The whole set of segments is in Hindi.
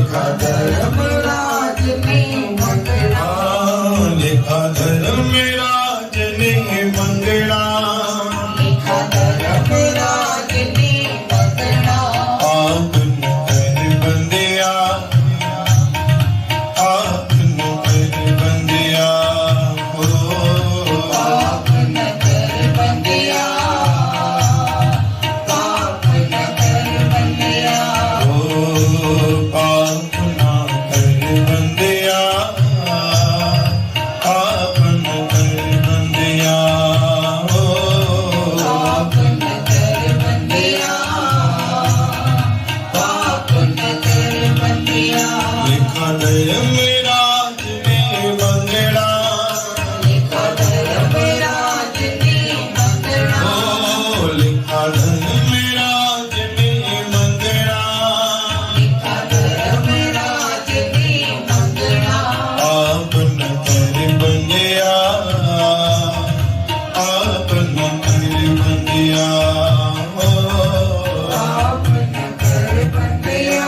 लिखा धर्मराज ने मंगला, लिखा धर्मराज ने मंगला, लिखा धर्मराज ने मंगला। आपन कर बंदिया, आपन कर बंदिया, ओ आपन कर बंदिया, आपन कर बंदिया, ओ आपना कर बंदिया, आपन कर बंदिया, ओ आपन कर बंदिया, आपन कर बंदिया। लिखा धर्मराज ने मंगला, लिखा धर्मराज ने मंगला, ओ लिखा धर्मराज ने मंगला, लिखा धर्मराज ने मंगला। आपन कर बंदिया, आपन कर बंदिया, ओ आपन कर बंदिया,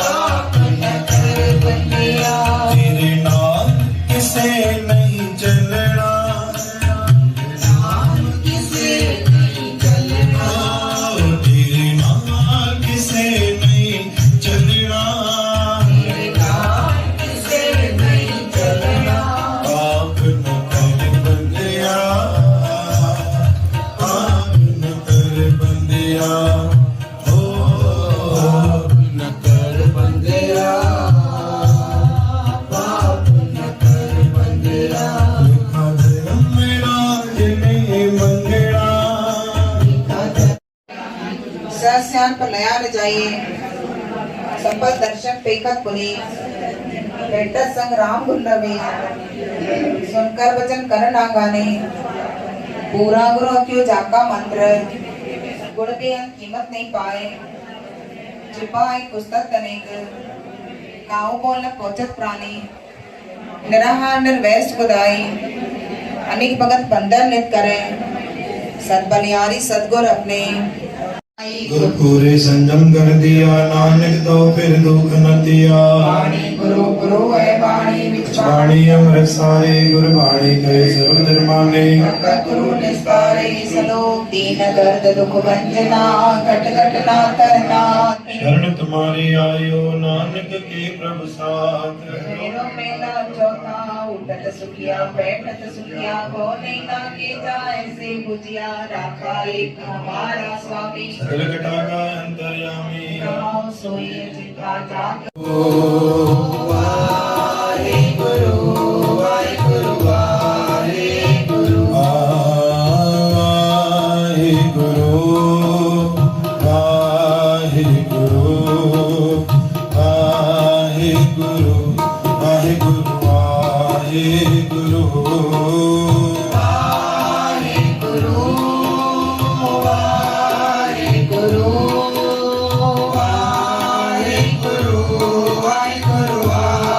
आपन कर बंदिया। तेरे नाम किसे नहीं चलना, नाम किसे नहीं चलना, तेरे नाम किसे नहीं चलना, तेरे नाम किसे नहीं चलना। आपन कर बंदिया, आपन कर बंदिया, ओ आपन कर बंदिया, आपन कर बंदिया। लिखा धर्मराज ने मंगला, लिखा सस्यान पर नया न जाइए संपत दर्शन पेखत पुनी भेटत संग राम गुल्लवे सुनकर वचन कर ना गाने पूरा गुरु क्यों जाका मंत्र गुण बेअंत कीमत नहीं पाए छिपाए पुस्तक तनिक काऊ बोल न पहुंचत प्राणी निराहार निर्वैष्ट गुदाई अनेक भगत बंधन नित करे सतबलियारी सतगुर अपने। गुरु पूरे संजम कर दिया, नानक तो फिर दुख न दिया। वाणी गुरु गुरु है वाणी विचार वाणी अमृत सारे, गुरु वाणी कहे सर्व धर्माने। भगत गुरु निस्तारे सलोक दीन दर्द दुख भंजना घट घट ना करना। शरण तुम्हारी आयो, नानक के प्रभु साथ। मेरो मेला चौथा उठत सुखिया बैठत सुखिया को नहीं लागे जाए से बुझिया राखा एक हमारा स्वामी सकल घटा का अंतर्यामी। कमाओ सोई जिता जाग। वाहिगुरु वाहिगुरु वाहिगुरु वाहिगुरु वाहिगुरु वाहिगुरु वाहिगुरु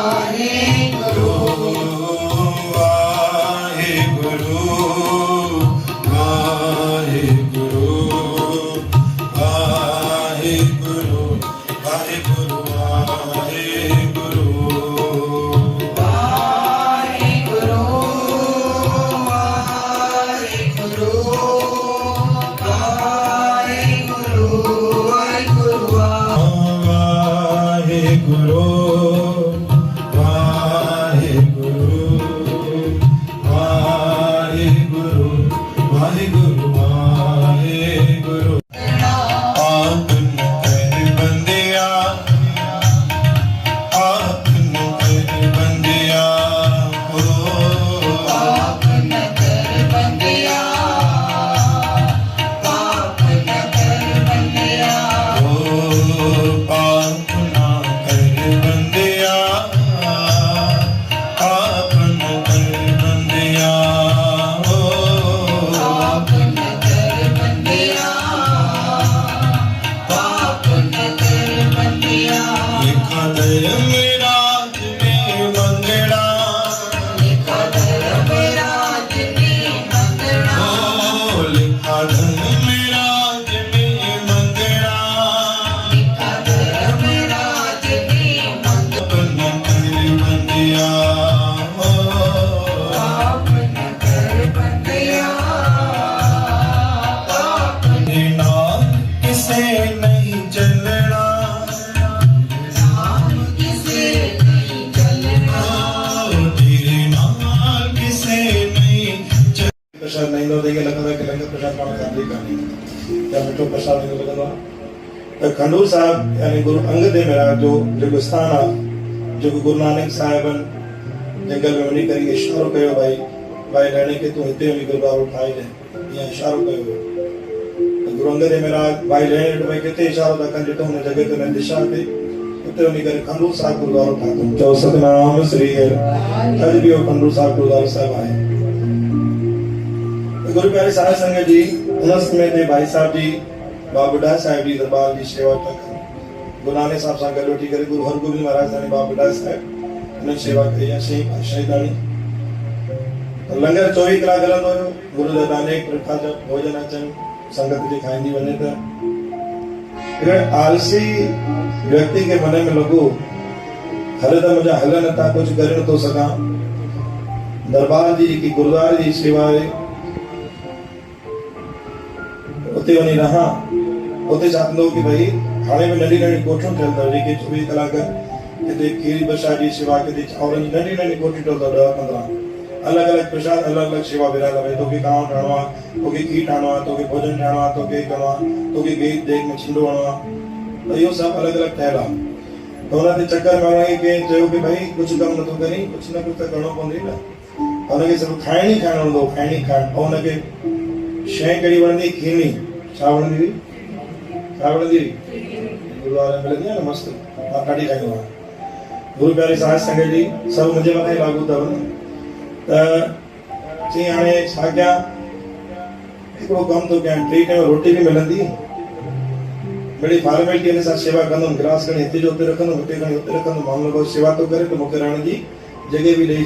वाहिगुरु पाप ना कर बंदे पाण खाधी कान्हे या मिठो प्रसाद न लॻंदो आहे त खंडूर साहिब यानी गुरु अंगद देव महाराज जो जेको स्थान आहे जेको गुरु नानक साहिबनि जंगल में वञी करे इशारो कयो भाई रहणे खे तूं हिते वञी गुरुद्वारो ठाहिजांइ ईअं इशारो कयो हुयो त गुरु अंगद देव महाराज भाई रहणे भाई किथे इशारो था कनि ॾिठो हुन जॻह ते हुन दिशा ते उते वञी करे खंडूर साहिब गुरुद्वारो ठातो चओ सतनाम श्री हरि अॼु बि खंडूर साहिब गुरुद्वारो साहिब आहे गुरु प्यारे साध संगत जी उन समय ते भाई साहब जी बाबा बुढ़ा साहिब जी दरबार जी सेवा था कनि गुरु नानक साहिब सां गॾु वठी करे गुरु हरगोबिंद महाराज साईं बाबा बुढ़ा साहिब हुन सेवा कई आहे शहीदाणी लंगर 24 कलाक हलंदो हुयो गुरु दादा अनेक प्रकार जा भोजन अचनि संगत जी खाईंदी वञे त अगरि आलसी व्यक्ति के मन में लॻो हल त मुंहिंजा हल नथा कुझु करे नथो सघां दरबार जी जेकी गुरुद्वारे जी सेवा आहे उते वञी रहां उते छा थींदो की भई हाणे बि नंढी नंढी कोठियूं ठहियल अथव जेके 24 कलाक किथे खीर प्रसाद जी सेवा किथे चांवरनि जी नंढी नंढी कोठियूं ठहियल अथव 10-15 अलॻि अलॻि प्रसाद अलॻि अलॻि सेवा विरहायल आहे तोखे गांव ठाहिणो आहे तोखे खीर ठाहिणो आहे तोखे भोजन ठाहिणो आहे तोखे करिणो आहे तोखे गेट देग में छिंडो हणणो आहे त इहो सभु अलॻि अलॻि ठहियल आहे त हुन ते चकर मारण खे कंहिं चयो की भई कुझु कमु नथो करी कुझु न कुझु त करिणो पवंदई न हुनखे सभु खाइण ई खाइणो हूंदो खाइण ई खाइण ऐं हुनखे शइ कहिड़ी वणंदी खीरनी छा वणंदी हुई गुरुद्वारे में मिलंदी आहे न मस्तु मां ॾाढी खाईंदो आहियां गुरु प्यारे साध संगत जी सभु मुंहिंजे मथां ई लागू अथव न त चई हाणे छा कयां हिकिड़ो कमु थो कयां 3 टाइम रोटी बि मिलंदी बड़ी फॉर्मेलिटी हिन सां सेवा कंदुमि गिलास खणी हिते जो हुते रखंदुमि हुते खणी हुते रखंदुमि मामलो को सेवा थो करे त मूंखे रहण जी जॻह बि ॾेई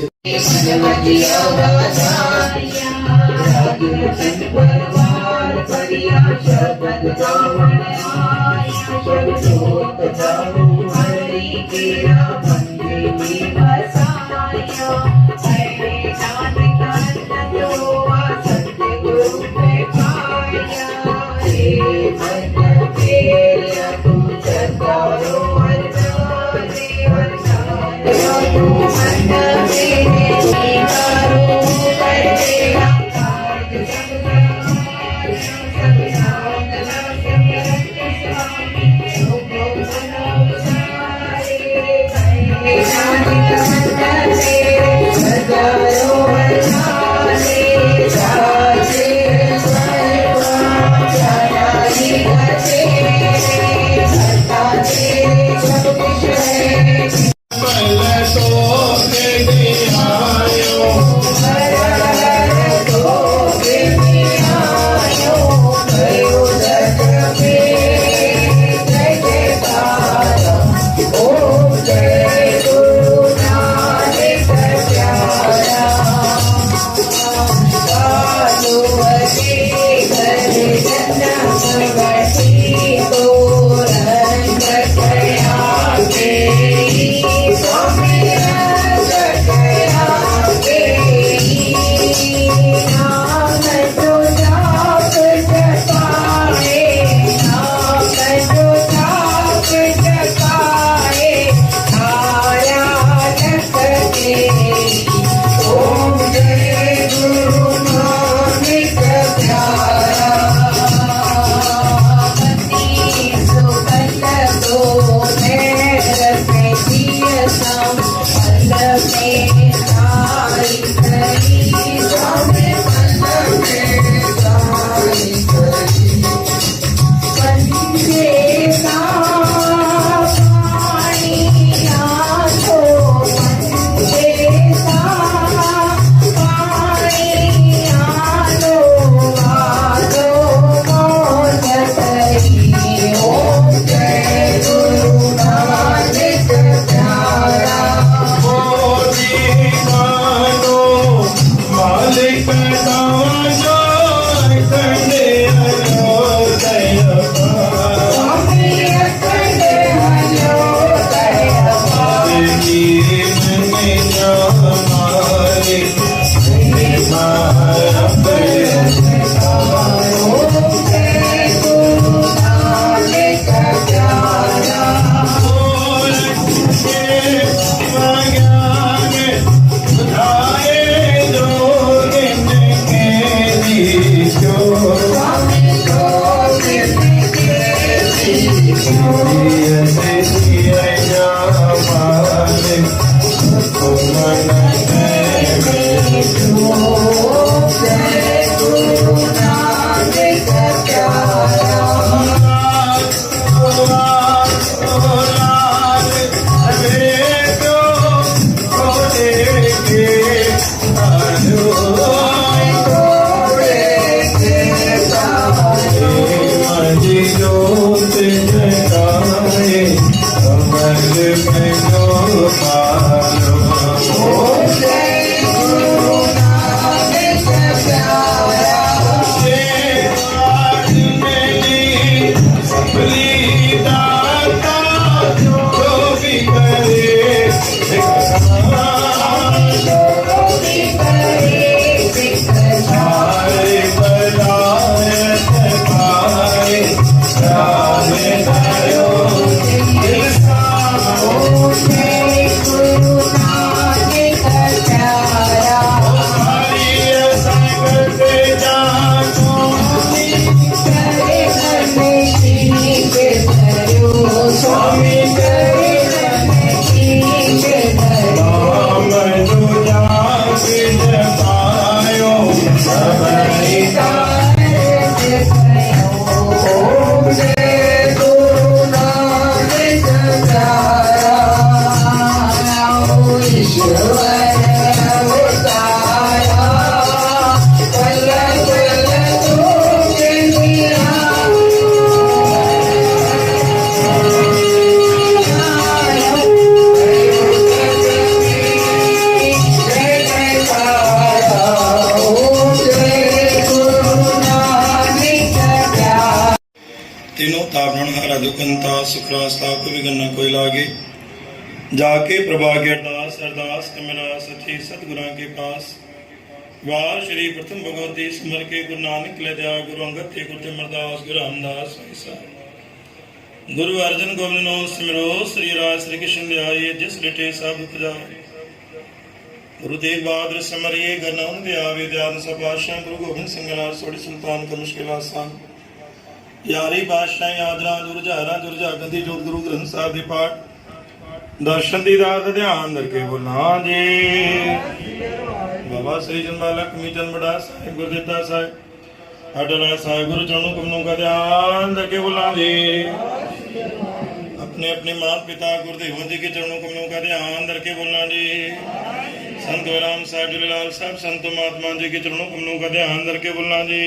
तीनों तारण हारा दुखंता सुखरास्ता को विगन्ना कोई लागे जाके प्रभाग्य अरदास अरदास कमला सची सतगुरां के पास वार श्री प्रथम भगवती स्मर के गुरु नानक ले जा गुरु अंगद थे गुरु अमरदास गुरु रामदास ऐसा गुरु अर्जन गोविंद नो सिमरो श्री राज श्री कृष्ण ध्याये जिस रिटे सब दुख जाए गुरु तेग बहादुर सिमरिये गरनाउन दे आवे दयाल सपाशां गुरु गोबिंद सिंह लाल सोड़ी सुल्तान का मुश्किल आसान यारी बादशाह यादरा दुरजारा दुरजा गंदी जोत गुरु ग्रंथ साहिब दे पाठ दर्शन दीदार ध्यान करके बोला जी बाबा श्री चंद्र कमीचंद बड़ा साहिब गुरदिता साहिब अटला साहिब गुरु चरणों कमलों का ध्यान करके बोला जी अपने अपने माता पिता गुरुदेव जी के चरणों कमलों का ध्यान करके बोलना जी संत राम साहिब जूलेलाल साहब संत महात्मा जी के चरणों कमलों का ध्यान करके बोलना जी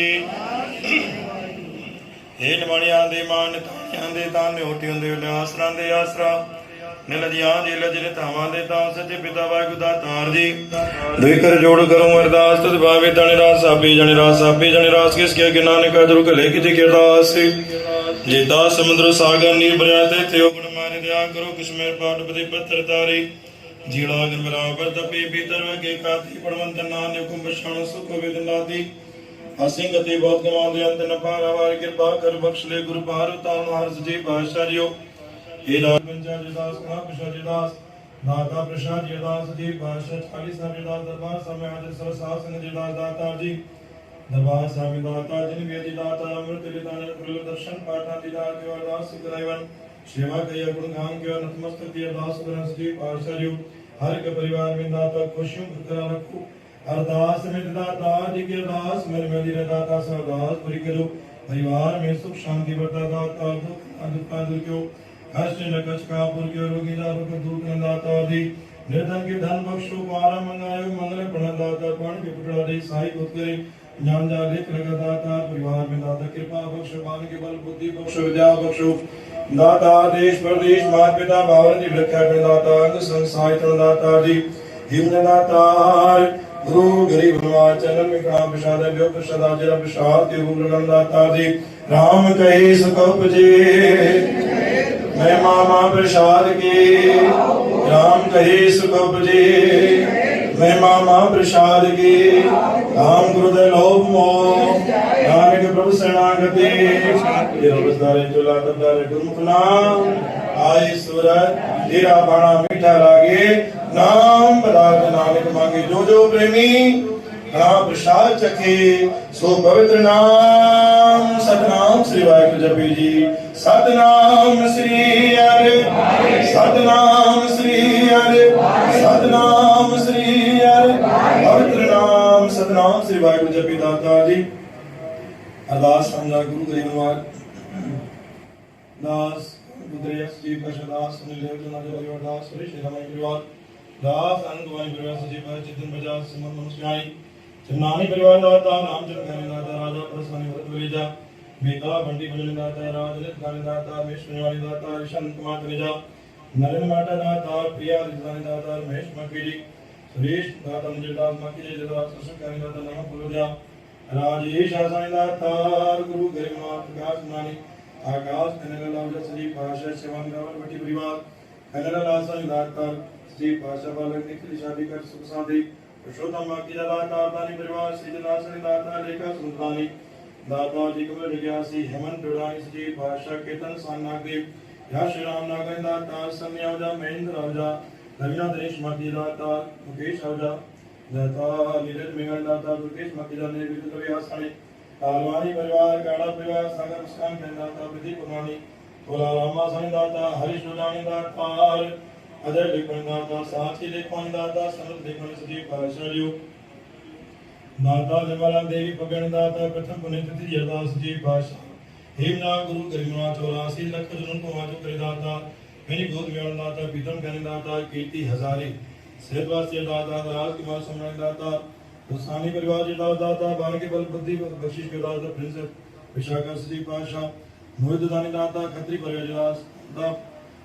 हे नवाणियां दे मान ताणियां दे तान होटियों दे आसरां दे आसरा निलजियां जी लज नितावां दे ता सच्चे पिता वाहिगुरू दातार जी दुई कर जोड़ करूं अरदास तुझ भावे तने रास आपी जने रास किसके के नानक अदरु कले की के अरदास जेता समुद्र सागर नीर भरियाते थियो गुण मारे दया करो किस्मेर पाठ पति पत्थर तारी जीड़ा गन बराबर तपे भीतर के काती पड़वंत नानक कुंभ क्षण सुख वेदनाती असिंगति बहुत कमांदे अंत न पारावार कृपा कर बख्श ले गुरु पार तारण हर्ष जी पातशाह जियो हे राज पंचायत दास कला प्रसाद जी दास दाता प्रसाद जी दास जी पातशाह 40 साहब जी दास दरबार समय हाजिर सर शासन जी दास दाता जी दरबार साहब दाता जिन वे जी दाता अमृत विदान गुरु दर्शन पाठा दीदार के अरदास करावन सेवा करिया गुण गान के नतमस्तक की अरदास करन जी पातशाह जी हर के परिवार में दाता खुशियों करा रखो अरदास में दाता जी के अरदास मेरी दाता से अरदास पूरी करो परिवार में सुख शांति बरता दाता दुख दूर क्यों कष्ट न कष्ट का पुर क्यों रोगी रोग दूर कर दाता जी निर्धन के धन बख्शो पारा मंगायो मंगल प्रण दाता कौन के पुटड़ा दे सहाय खुद करे ज्ञान जागृत लगा दाता परिवार में दाता कृपा बख्शो मान के बल बुद्धि बख्शो विद्या बख्शो दाता देश प्रदेश माता पिता भावन जी रक्षा कर दाता अंग संग सहायता दाता जी हिमन दातार गुरु गरीब भगवान चरण में काम प्रसाद है जो प्रसाद आजरा प्रसाद के रूप लगन दाता जी राम कहे सुख उपजे मैं मामा प्रसाद के राम कहे सुख उपजे मैं मामा प्रसाद के राम गुरुदेव लोभ मोह नानक प्रभु शरणागति ये रोजगार चोला तबदार गुरुमुख नाम आए सूरत तेरा बाणा मीठा लागे नाम पदार्थ नानक मांगे जो जो प्रेमी राम प्रसाद चखे सो पवित्र नाम सतनाम श्री वाहिगुरु जपी जी सतनाम श्री हरि सतनाम श्री हरि सतनाम श्री हरि पवित्र नाम सतनाम श्री वाहिगुरु जपी दाता जी अरदास समझा गुरु गरीबवाद दास गुरुदेव जी प्रसादास सुनील जना परिवार दास श्री रामाय परिवार दास आनंदवाणी परिवार सजीव चितन बजाज समन मनुष्याई चन्नानी परिवार दाता रामचंद्र गाने दाता राजा प्रसन्न व्रत वरीजा बेका बंटी बजने दाता राजनित गाने दाता मेश्वरी दाता ईशान कुमार कनेजा नलिन माता दातार प्रिया रिजवानी दातार महेश मक्की जी सुरेश दाता मुजदास मक्की जी जदास सुशंकरी दाता नमः पुरुजा राजेश आसानी दातार गुरु गरिमा प्रकाश मानी आकाश कनगल लावजा श्री पाशा शिवान रावल बटी परिवार कनगल आसानी दातार श्री पाशा बालक निखिल शादी कर सुख शादी पुरुषोत्तम मक्की दातार दानी परिवार श्री जनासनी दातार लेखा सुल्तानी दाता जी कमल जग्यासी हेमंत डोडानी श्री पाशा केतन सानाग्रीव या श्री राम नागन दाता समयावजा महेंद्र राजा रविना दिनेश मक्की दाता मुकेश राजा दाता नीरज मेघन दाता दुर्गेश मक्की दाने विद्युत कवि आसानी तालवानी परिवार गाड़ा परिवार सागर मुस्कान के दाता विधि पुरानी तोला रामा सानी दाता हरीश डोडानी दाता अजय लेखन दाता साथी लेखन दाता सनत लेखन सजीव पाशालियो दाता निर्मला देवी पगण दाता प्रथम पुण्य तिथि अरदास सजीव पाशा हेमना गुरु गरिमा 84 लख जनों को वाजो करे दाता मेरी गोद में दाता पीतम कहने दाता कीर्ति हजारे सेहतवासी दाता राजकुमार सम्मान दाता हुसैनी परिवार जी दाता बाण के बल बुद्धि बख्शिश के दाता प्रिंसेस विशाखा श्री पाशा मोहित दानी दाता खत्री परिवार दास दाता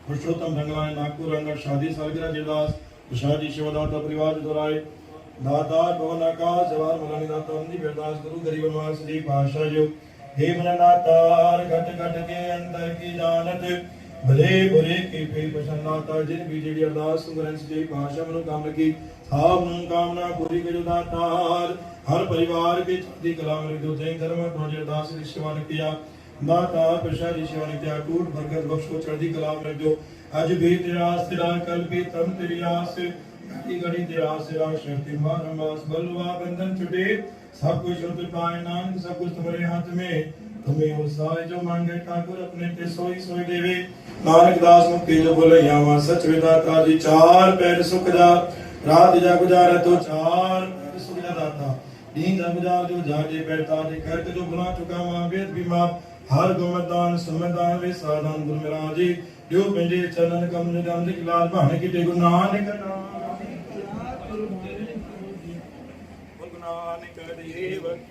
पुरुषोत्तम रंगवाने नागपुर रंगत शादी सालगिरह जिदास विशाजी शिवदाता परिवार दोराए दाता भवन आकाश जवाहर मलानी दाता अंधी बेदास गुरु गरीब नवाज श्री पाशा जो हे मननातार घट घट के अंदर की जानत भले बुरे के पे प्रसन्नता जिन बीजेडी अरदास सुगरंस जी भाषा मनोकामना की साब मनोकामना पूरी के दातार हर परिवार के चढ़ती कला में जो जैन धर्म प्रोजे अरदास शिवान किया दाता प्रसाद शिवान किया टूट बरकत बख्शो चढ़ती कला में जो आज भी तेरा सिरा कल भी तम तेरी आस घड़ी घड़ी तेरा सिरा शक्ति मारमास बलवा बंधन छुटे सब कुछ रुत पाए नानक सब कुछ तुम्हारे हाथ में तुम्हें उसाए जो मांगे ठाकुर अपने ते सोई सोई देवे नानक दास मुक्ति जो बोले यावा सच विदाता जी चार पैर सुख जा रात जा गुजारे तो चार पैर सुख जा दाता दीन जा गुजार जो जागे बैठता दे कर के जो बुला चुका मां वेद भी मां हर गुमदान सुमदान वे साधन गुर मिराजी जो मेरे चरण कमल गंध की लाल भाने की ते गुरु नानक नाम गुरु नानक देव